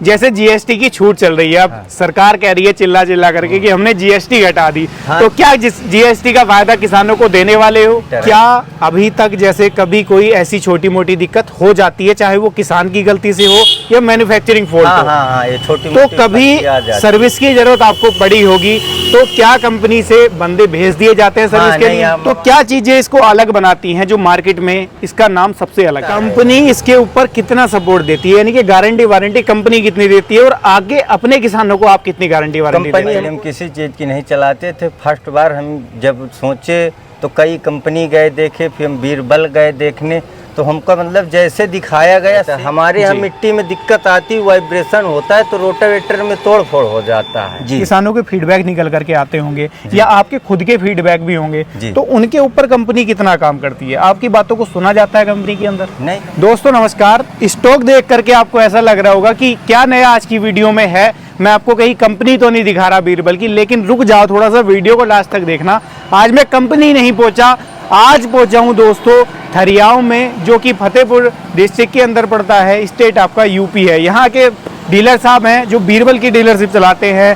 जैसे जीएसटी की छूट चल रही है, अब सरकार कह रही है चिल्ला चिल्ला करके कि हमने जीएसटी घटा दी। तो क्या जीएसटी का फायदा किसानों को देने वाले हो? क्या अभी तक जैसे कभी कोई ऐसी छोटी मोटी दिक्कत हो जाती है, चाहे वो किसान की गलती से हो या मैन्युफैक्चरिंग फॉल्ट हो, ये छोटी तो कभी सर्विस की जरूरत आपको पड़ी होगी, तो क्या कंपनी से बंदे भेज दिए जाते हैं सर्विस के लिए? तो क्या चीजें इसको अलग बनाती हैं जो मार्केट में इसका नाम सबसे अलग? कंपनी इसके ऊपर कितना सपोर्ट देती है, यानी कि गारंटी वारंटी कंपनी कितनी देती है, और आगे अपने किसानों को आप कितनी गारंटी वारंटी देते हैं? हम किसी चीज की नहीं चलाते थे। फर्स्ट बार हम जब सोचे तो कई कंपनी गए देखे, फिर हम बीरबल गए देखने, तो हमको मतलब जैसे दिखाया गया था। हमारे यहाँ मिट्टी में दिक्कत आती, वाइब्रेशन होता है तो रोटावेटर में तोड़ फोड़ हो जाता है। किसानों के फीडबैक निकल करके आते होंगे या आपके खुद के फीडबैक भी होंगे, तो उनके ऊपर कंपनी कितना काम करती है? आपकी बातों को सुना जाता है कंपनी के अंदर? नहीं। दोस्तों नमस्कार। स्टॉक देख करके आपको ऐसा लग रहा होगा कि क्या नया आज की वीडियो में है। मैं आपको कहीं कंपनी तो नहीं दिखा रहा बीरबल की, लेकिन रुक जाओ थोड़ा सा, वीडियो को लास्ट तक देखना। आज मैं कंपनी नहीं पहुंचा, आज पहुंचा हूं दोस्तों थरियाव में, जो कि फतेहपुर डिस्ट्रिक्ट के अंदर पड़ता है, स्टेट आपका यूपी है। यहाँ के डीलर साहब हैं जो बीरबल की डीलरशिप चलाते हैं।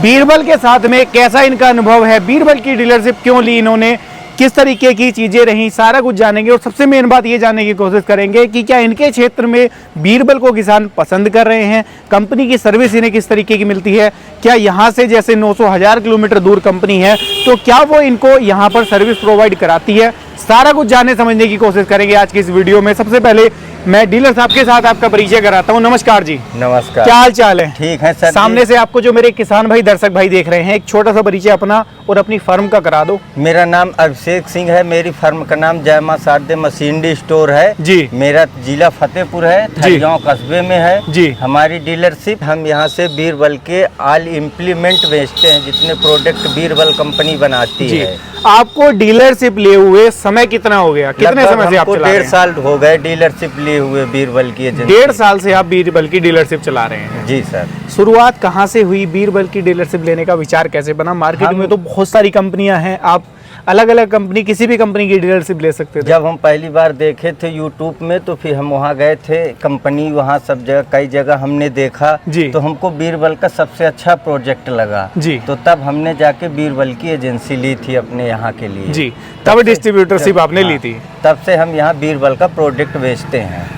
बीरबल के साथ में कैसा इनका अनुभव है, बीरबल की डीलरशिप क्यों ली इन्होंने, किस तरीके की चीजें रही, सारा कुछ जानेंगे। और सबसे मेन बात ये जानने की कोशिश करेंगे कि क्या इनके क्षेत्र में बीरबल को किसान पसंद कर रहे हैं, कंपनी की सर्विस इन्हें किस तरीके की मिलती है, क्या यहाँ से जैसे 900,000 किलोमीटर दूर कंपनी है तो क्या वो इनको यहाँ पर सर्विस प्रोवाइड कराती है, सारा कुछ जानने समझने की कोशिश करेंगे आज की इस वीडियो में। सबसे पहले मैं डीलर साहब के साथ आपका परिचय कराता हूं। नमस्कार जी। नमस्कार। क्या हाल चाल है? ठीक है सर। सामने से आपको जो मेरे किसान भाई दर्शक भाई देख रहे हैं, एक छोटा सा परिचय अपना और अपनी फर्म का करा दो। मेरा नाम अभिषेक सिंह है, मेरी फर्म का नाम जय मां शारदे मशीनरी स्टोर है जी। मेरा जिला फतेहपुर है, थरियाव कस्बे में है जी। हमारी डीलरशिप। हम यहाँ से बीरबल के ऑल इम्प्लीमेंट बेचते हैं, जितने प्रोडक्ट बीरबल कंपनी बनाती है। आपको डीलरशिप लिए हुए समय कितना हो गया, कितने समय से आप चला रहे हैं? 1.5 साल हो गए डीलरशिप लिए हुए बीरबल की एजेंसी। 1.5 साल से आप बीरबल की डीलरशिप चला रहे हैं? जी सर। शुरुआत कहाँ से हुई, बीरबल की डीलरशिप लेने का विचार कैसे बना? मार्केट में तो बहुत सारी कंपनियां हैं, आप अलग अलग कंपनी, किसी भी कंपनी की डीलरशिप ले सकते थे। जब हम पहली बार देखे थे यूट्यूब में, तो फिर हम वहाँ गए थे कंपनी, वहाँ सब जगह कई जगह हमने देखा जी। तो हमको बीरबल का सबसे अच्छा प्रोजेक्ट लगा जी। तो तब हमने जाके बीरबल की एजेंसी ली थी अपने यहाँ के लिए जी। तब डिस्ट्रीब्यूटरशिप आपने ली थी? तब से हम यहाँ बीरबल का प्रोडक्ट बेचते हैं।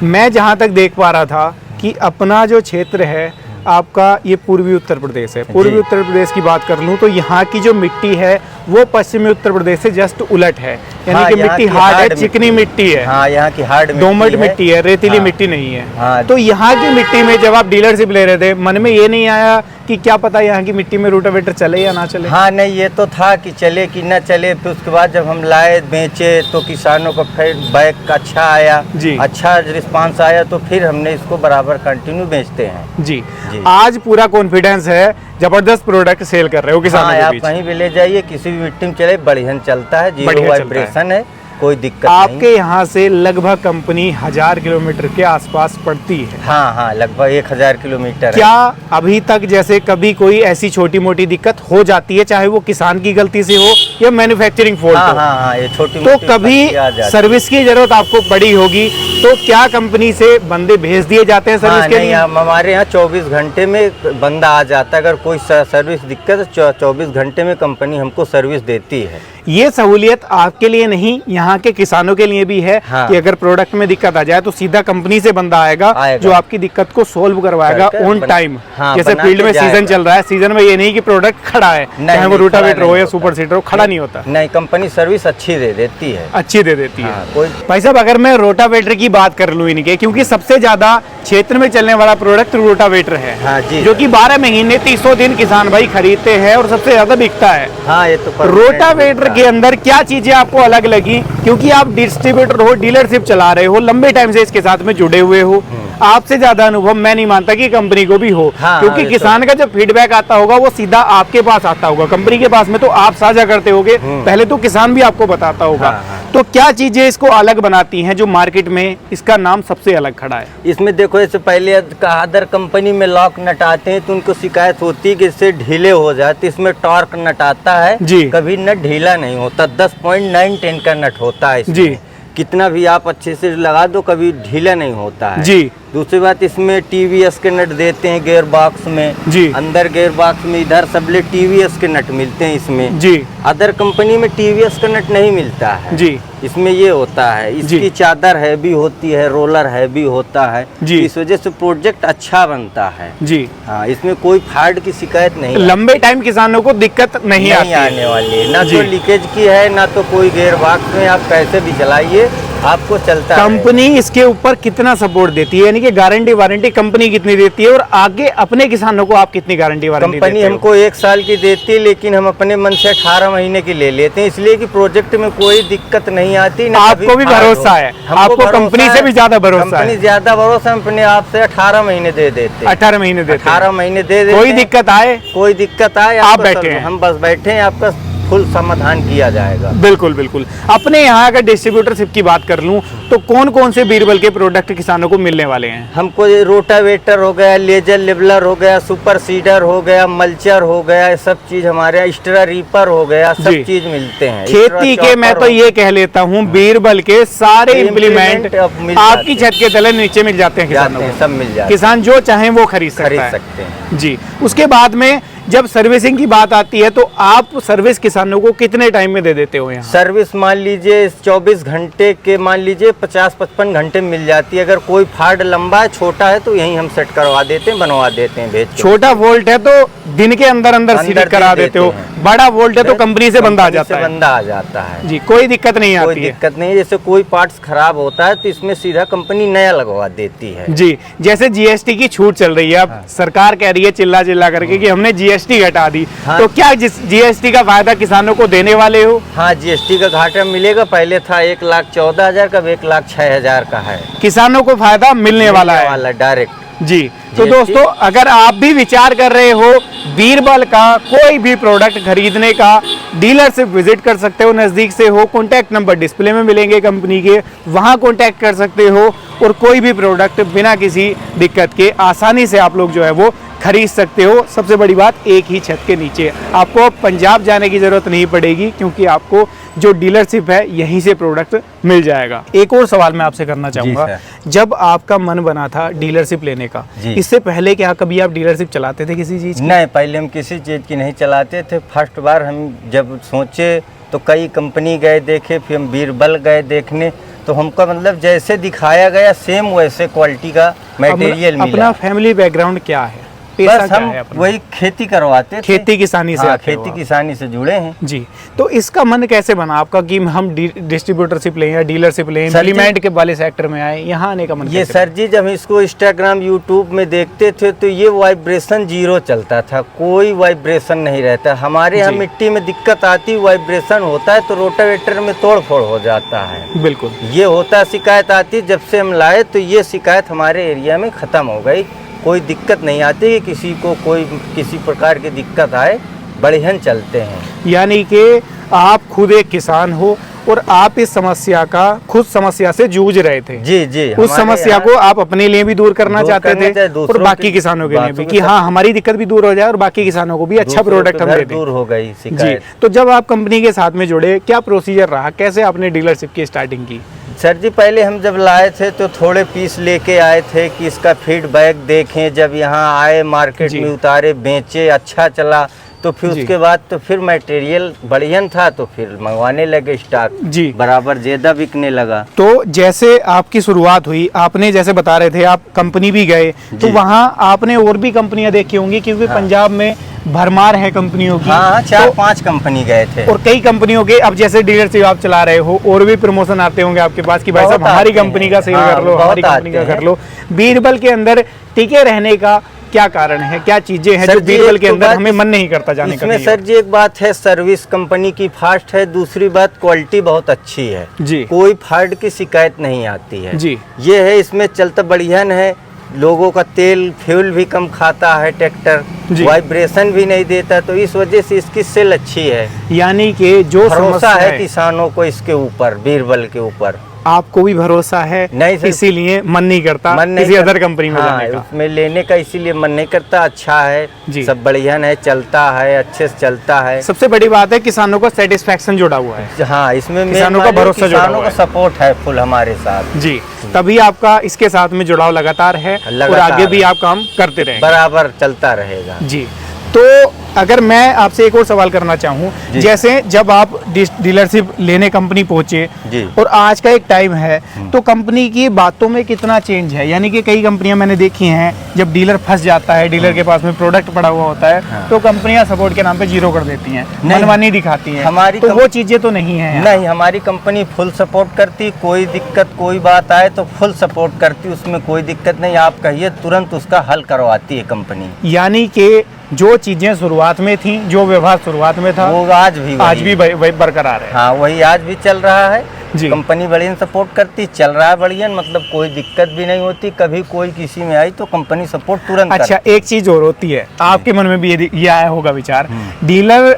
मैं जहाँ तक देख पा रहा था कि अपना जो क्षेत्र है आपका ये पूर्वी उत्तर प्रदेश है। पूर्वी उत्तर प्रदेश की बात कर लूँ तो यहाँ की जो मिट्टी है वो पश्चिमी उत्तर प्रदेश से जस्ट उलट है, यानी कि मिट्टी हार्ड है, चिकनी मिट्टी है। हाँ, यहाँ की हार्ड दोमट मिट्टी है, रेतीली मिट्टी नहीं है। तो यहाँ की मिट्टी में जब आप डीलरशिप ले रहे थे, मन में ये नहीं आया कि क्या पता यहाँ की मिट्टी में रोटावेटर चले या ना चले? हाँ नहीं, ये तो था कि चले कि ना चले। फिर उसके बाद जब हम लाए बेचे तो किसानों का फीडबैक अच्छा आया जी, अच्छा रिस्पांस आया, तो फिर हमने इसको बराबर कंटिन्यू बेचते हैं जी। आज पूरा कॉन्फिडेंस है, जबरदस्त प्रोडक्ट सेल कर रहे हो किसानों के बीच। आप कहीं भी ले जाइए, किसी भी मिट्टी में चले, बढ़िया चलता है, जीरो वाइब्रेशन है, कोई दिक्कत आपके यहाँ से लगभग कंपनी 1000 किलोमीटर के आसपास पड़ती है? हाँ हाँ, लगभग 1000 किलोमीटर। क्या अभी तक जैसे कभी कोई ऐसी छोटी मोटी दिक्कत हो जाती है, चाहे वो किसान की गलती से हो या मैन्युफैक्चरिंग फॉल्ट हो? हाँ, ये छोटी तो कभी सर्विस की जरूरत आपको पड़ी होगी, तो क्या कंपनी से बंदे भेज दिए जाते हैं सर्विस के लिए? हमारे यहाँ 24 घंटे में बंदा आ जाता है। अगर कोई सर्विस दिक्कत है 24 घंटे में कंपनी हमको सर्विस देती है। ये सहूलियत आपके लिए नहीं, यहाँ के किसानों के लिए भी है कि अगर प्रोडक्ट में दिक्कत आ जाए तो सीधा कंपनी से बंदा आएगा जो आपकी दिक्कत को सोल्व करवाएगा ऑन टाइम। जैसे फील्ड में सीजन चल रहा है, सीजन में ये नहीं कि प्रोडक्ट खड़ा है, चाहे वो रोटावेटर हो या सुपर सीडर हो, खड़ा नहीं होता। नहीं, कंपनी सर्विस अच्छी दे देती है, अच्छी दे देती है। भाई साहब, अगर मैं रोटावेटर की बात कर लूँ इनके, क्योंकि सबसे ज्यादा क्षेत्र में चलने वाला प्रोडक्ट रोटावेटर है जो कि 12 महीने 300 दिन किसान भाई खरीदते हैं और सबसे ज्यादा बिकता है। हाँ, ये तो रोटावेटर के अंदर क्या चीजें आपको अलग लगी, क्योंकि आप डिस्ट्रीब्यूटर हो, डीलरशिप चला रहे हो, लंबे टाइम से इसके साथ में जुड़े हुए हो, आपसे ज्यादा अनुभव मैं नहीं मानता कि कंपनी को भी हो। क्योंकि किसान का जब फीडबैक आता होगा वो सीधा आपके पास आता होगा, कंपनी के पास में तो आप साझा करते होगे, पहले तो किसान भी आपको बताता होगा। तो क्या चीजें इसको अलग बनाती हैं जो मार्केट में इसका नाम सबसे अलग खड़ा है? इसमें देखो, इससे पहले अदर कंपनी में लॉक नट आते हैं तो उनको शिकायत होती है कि इससे ढीले हो जाते। इसमें टॉर्क नट आता है जी, कभी नट ढीला नहीं होता। 10.910 का नट होता है जी। कितना भी आप अच्छे से लगा दो, कभी ढीला नहीं होता है जी। दूसरी बात, इसमें टीवीएस के नट देते हैं गियर बॉक्स में जी। अंदर गियर बॉक्स में इधर सबले टीवीएस के नट मिलते हैं इसमें जी अदर कंपनी में टीवीएस का नट नहीं मिलता है जी इसमें ये होता है। इसकी चादर हैवी होती है, रोलर हैवी होता है जी। इस वजह से प्रोजेक्ट अच्छा बनता है जी। हाँ, इसमें कोई फाल्ट की शिकायत नहीं लंबे टाइम किसानों को दिक्कत नहीं आती है। आने वाली है, ना जी। तो लीकेज की है ना तो कोई गियर बॉक्स में आप कैसे भी चलाइए आपको चलता है। कंपनी इसके ऊपर कितना सपोर्ट देती है, यानी कि गारंटी वारंटी कंपनी कितनी देती है और आगे अपने किसानों को आप कितनी गारंटी वारंटी कंपनी देते हो? हमको 1 साल की देती है, लेकिन हम अपने मन से 18 महीने की ले लेते हैं, इसलिए कि प्रोजेक्ट में कोई दिक्कत नहीं आती। ना आपको भी भरोसा है, आपको कंपनी से भी ज्यादा भरोसा है। कंपनी ज्यादा भरोसा, हम अपने आप से 18 महीने दे देते हैं। 18 महीने देते हैं। 18 महीने दे देते कोई हैं। दिक्कत आए, कोई दिक्कत आए आप आपको बैठे हैं। हम बस बैठे हैं, आपका फुल समाधान किया जाएगा। बिल्कुल बिल्कुल। अपने यहाँ अगर डिस्ट्रीब्यूटरशिप की बात कर लूँ तो कौन कौन से बीरबल के प्रोडक्ट किसानों को मिलने वाले हैं? हमको ये रोटावेटर हो गया, लेजर लेवलर हो गया, सुपर सीडर हो गया, मल्चर हो गया, ये सब चीज हमारे यहाँ, स्ट्रा रीपर हो गया, सब जी। चीज मिलते हैं। खेती के मैं तो ये कह लेता हूँ बीरबल के सारे इम्प्लीमेंट अब मिल आपकी जाते छत के तले नीचे मिल जाते हैं किसानों जाते हैं, को। सब मिल जाते हैं, किसान जो चाहे वो खरीद खरीद सकता है। सकते हैं। जी। उसके बाद में जब सर्विसिंग की बात आती है तो आप सर्विस किसानों को कितने टाइम में दे देते हो यहाँ? सर्विस मान लीजिए 24 घंटे के, मान लीजिए 50-55 घंटे मिल जाती है। अगर कोई फाल्ट लंबा है, छोटा है तो यहीं हम सेट करवा देते हैं, बनवा देते हैं भेज के। छोटा वोल्ट है तो दिन के अंदर अंदर सीट अंदर करा दे देते हो, देते हैं। बड़ा वोल्ट है तो कंपनी से बंदा आ कंपनी जाता से है। बंदा आ जाता है जी, कोई दिक्कत नहीं कोई आती है। दिक्कत नहीं है। जैसे कोई पार्ट्स खराब होता है तो इसमें सीधा कंपनी नया लगवा देती है। जी। जैसे जीएसटी की छूट चल रही है, अब सरकार कह रही है चिल्ला चिल्ला करके कि हमने जीएसटी घटा दी, हाँ। तो क्या जीएसटी का फायदा किसानों को देने वाले हो? हाँ, जीएसटी का घाटा मिलेगा। पहले था 1,14,000 का, अब 1,06,000 का है। किसानों को फायदा मिलने वाला है डायरेक्ट। जी। तो GST दोस्तों, अगर आप भी विचार कर रहे हो बीरबल का कोई भी प्रोडक्ट खरीदने का, डीलर से विजिट कर सकते हो, नज़दीक से हो, कॉन्टैक्ट नंबर डिस्प्ले में मिलेंगे कंपनी के, वहाँ कॉन्टैक्ट कर सकते हो और कोई भी प्रोडक्ट बिना किसी दिक्कत के आसानी से आप लोग जो है वो खरीद सकते हो। सबसे बड़ी बात, एक ही छत के नीचे, आपको पंजाब जाने की ज़रूरत नहीं पड़ेगी क्योंकि आपको जो डीलरशिप है यहीं से प्रोडक्ट मिल जाएगा। एक और सवाल मैं आपसे करना चाहूँगा, जब आपका मन बना था डीलरशिप लेने का, इससे पहले क्या कभी आप डीलरशिप चलाते थे किसी चीज़ की? नहीं, पहले हम किसी चीज़ की नहीं चलाते थे। फर्स्ट बार हम जब सोचे तो कई कंपनी गए देखे, फिर हम बीरबल गए देखने, तो हमको मतलब जैसे दिखाया गया सेम वैसे क्वालिटी का मटेरियल मिला। अपना फैमिली बैकग्राउंड क्या है? बस हम वही खेती करवाते थे। खेती किसानी से हाँ, आते हो खेती आप। किसानी से जुड़े हैं जी। तो इसका मन कैसे बना आपका कि हम डिस्ट्रीब्यूटरशिप लें या डीलरशिप लें, इम्प्लीमेंट के वाले सेक्टर में आए, यहाँ आने का मन ये कैसे सर जी, जब इसको इंस्टाग्राम यूट्यूब में देखते थे तो ये वाइब्रेशन 0 चलता था, कोई वाइब्रेशन नहीं रहता। हमारे यहाँ जी। मिट्टी में दिक्कत आती, वाइब्रेशन होता है तो रोटावेटर में तोड़ फोड़ हो जाता है। बिल्कुल। ये होता, शिकायत आती। जब से हम लाए तो ये शिकायत हमारे एरिया में ख़त्म हो गई। कोई दिक्कत नहीं आती कि किसी को कोई किसी प्रकार की दिक्कत आए, बढ़िया चलते हैं। यानी कि आप खुद एक किसान हो और आप इस समस्या का खुद समस्या से जूझ रहे थे। जी जी। उस समस्या को आप अपने लिए भी दूर करना चाहते थे और बाकी किसानों के लिए भी, कि हाँ हमारी दिक्कत भी दूर हो जाए और बाकी किसानों को भी अच्छा प्रोडक्ट हम दे दें। दूर हो गई जी। शिकायत। तो जब आप कंपनी के साथ में जुड़े, क्या प्रोसीजर रहा, कैसे आपने डीलरशिप की स्टार्टिंग की? सर जी, पहले हम जब लाए थे तो थोड़े पीस लेके आए थे कि इसका फीडबैक देखें। जब यहाँ आए, मार्केट में उतारे, बेचे, अच्छा चला, तो फिर उसके बाद तो फिर मटेरियल बढ़िया था तो फिर मंगवाने लगे, स्टॉक जी बराबर ज्यादा बिकने लगा। तो जैसे आपकी शुरुआत हुई, आपने जैसे बता रहे थे आप कंपनी भी गए, तो वहाँ आपने और भी कंपनियां देखी होंगी क्योंकि पंजाब में भरमार है कंपनियों की। हाँ, 4-5 कंपनी गए थे और कई कंपनियों के, अब जैसे डीलरशिप आप चला रहे हो और भी प्रमोशन आते होंगे आपके पास कि भाई साहब हमारी कंपनी का सेल कर लो, हमारी कंपनी का कर लो। बीरबल के अंदर टिके रहने का क्या कारण है, क्या चीजें हैं जो बीरबल के अंदर हमें मन नहीं करता जाने का? इसमें सर जी एक बात है, सर्विस कंपनी की फास्ट है, दूसरी बात क्वालिटी बहुत अच्छी है जी, कोई फॉल्ट की शिकायत नहीं आती है जी। ये है, इसमें चलता बढ़िया है, लोगों का तेल फ्यूल भी कम खाता है ट्रैक्टर, वाइब्रेशन भी नहीं देता, तो इस वजह से इसकी सेल अच्छी है। यानी कि जो भरोसा है किसानों को इसके ऊपर, बीरबल के ऊपर। आपको भी भरोसा है, नहीं सर, इसीलिए मन नहीं करता किसी अदर कंपनी में जाने का। उसमें लेने का इसीलिए मन नहीं करता। अच्छा है जी। सब बढ़िया है, चलता है, अच्छे से चलता है। सबसे बड़ी बात है किसानों का सेटिस्फेक्शन जुड़ा हुआ है। हाँ, इसमें किसानों का भरोसा जुड़ा किसानों हुआ का है। सपोर्ट है फुल हमारे साथ जी, तभी आपका इसके साथ में जुड़ाव लगातार है और लगातार आगे भी है। आप काम करते रहेंगे। बराबर चलता रहेगा। जी, तो अगर मैं आपसे एक और सवाल करना चाहूँ, जी। जैसे जब आप डीलरशिप लेने कंपनी पहुंचे जी। और आज का एक टाइम है, तो कंपनी की बातों में कितना चेंज है? यानी कि कई कंपनियां मैंने देखी हैं, जब डीलर फंस जाता है, डीलर के पास में प्रोडक्ट पड़ा हुआ होता है, हाँ। तो कंपनियां सपोर्ट के नाम पे जीरो कर देती हैं, नहीं। मनमानी दिखाती हैं। हमारी तो वो चीजें तो नहीं है। नहीं, हमारी कंपनी फुल सपोर्ट करती। कोई दिक्कत कोई बात आए तो फुल सपोर्ट करती, उसमें कोई दिक्कत नहीं। आप कहिए तुरंत उसका हल करवाती है कंपनी। यानी कि जो चीजें शुरुआत में थी, जो व्यवहार शुरुआत में था, वो आज भी वही बरकरार है। हाँ, वही आज भी चल रहा है। जी। कंपनी बढ़िया सपोर्ट करती, चल रहा है बढ़िया, मतलब कोई दिक्कत भी नहीं होती। कभी कोई किसी में आई तो कंपनी सपोर्ट तुरंत अच्छा, करती। एक चीज और होती है, आपके मन में भी ये आया होगा विचार, डीलर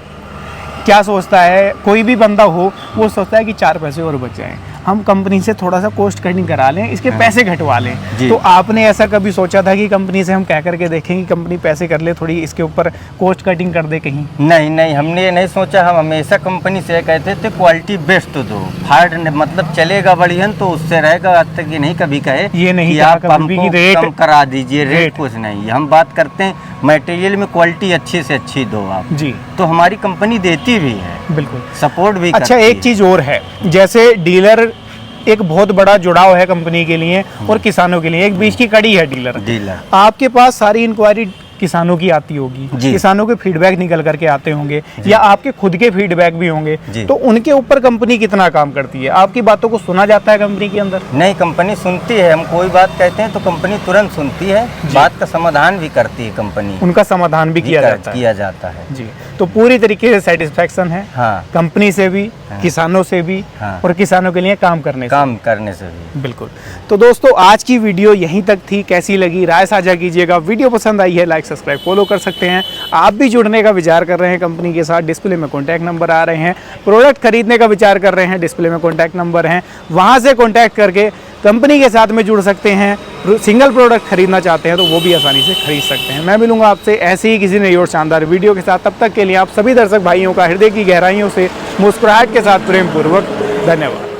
क्या सोचता है, कोई भी बंदा हो वो सोचता है कि 4 पैसे और बच जाएं, हम कंपनी से थोड़ा सा कॉस्ट कटिंग करा लें, इसके पैसे घटवा लें। जी। तो आपने ऐसा कभी सोचा था कि कंपनी से हम कह करके देखें कि कंपनी पैसे कर ले, थोड़ी इसके ऊपर कॉस्ट कटिंग कर दे कहीं? नहीं, हमने ये नहीं सोचा। हम हमेशा कंपनी से कहते थे क्वालिटी बेस्ट दो, हार्ड मतलब चलेगा बढ़िया तो उससे रहेगा। आज तक ये नहीं कभी कहे ये नहीं कि कहा आप कभी हमको कि रेट कम करा दीजिए, रेट। रेट कुछ नहीं। हम बात करते हैं मटेरियल में क्वालिटी अच्छी से अच्छी दो आप। जी, तो हमारी कंपनी देती भी है, बिल्कुल सपोर्ट भी अच्छा, करती एक है। चीज और है, जैसे डीलर एक बहुत बड़ा जुड़ाव है कंपनी के लिए और किसानों के लिए, एक बीच की कड़ी है डीलर। आपके पास सारी इंक्वायरी किसानों की आती होगी, जी। किसानों के फीडबैक निकल करके आते होंगे या आपके खुद के फीडबैक भी होंगे, जी। तो उनके ऊपर कंपनी कितना काम करती है? आपकी बातों को सुना जाता है कंपनी के अंदर? नहीं, कंपनी सुनती है। हम कोई बात कहते हैं तो कंपनी तुरंत सुनती है, बात का समाधान भी करती है कंपनी। उनका समाधान भी किया जाता है। जी, तो पूरी तरीके से सेटिस्फेक्शन है। हाँ, कंपनी से भी, किसानों से भी, हाँ। और किसानों के लिए काम करने से भी। बिल्कुल। तो दोस्तों, आज की वीडियो यहीं तक थी। कैसी लगी राय साझा कीजिएगा। वीडियो पसंद आई है लाइक सब्सक्राइब फॉलो कर सकते हैं। आप भी जुड़ने का विचार कर रहे हैं कंपनी के साथ, डिस्प्ले में कॉन्टैक्ट नंबर आ रहे हैं। प्रोडक्ट खरीदने का विचार कर रहे हैं, डिस्प्ले में कॉन्टैक्ट नंबर हैं, वहाँ से कॉन्टैक्ट करके कंपनी के साथ में जुड़ सकते हैं। सिंगल प्रोडक्ट खरीदना चाहते हैं तो वो भी आसानी से खरीद सकते हैं। मैं मिलूंगा आपसे ऐसे ही किसी नई और शानदार वीडियो के साथ। तब तक के लिए आप सभी दर्शक भाइयों का हृदय की गहराइयों से मुस्कुराहट के साथ प्रेम पूर्वक धन्यवाद।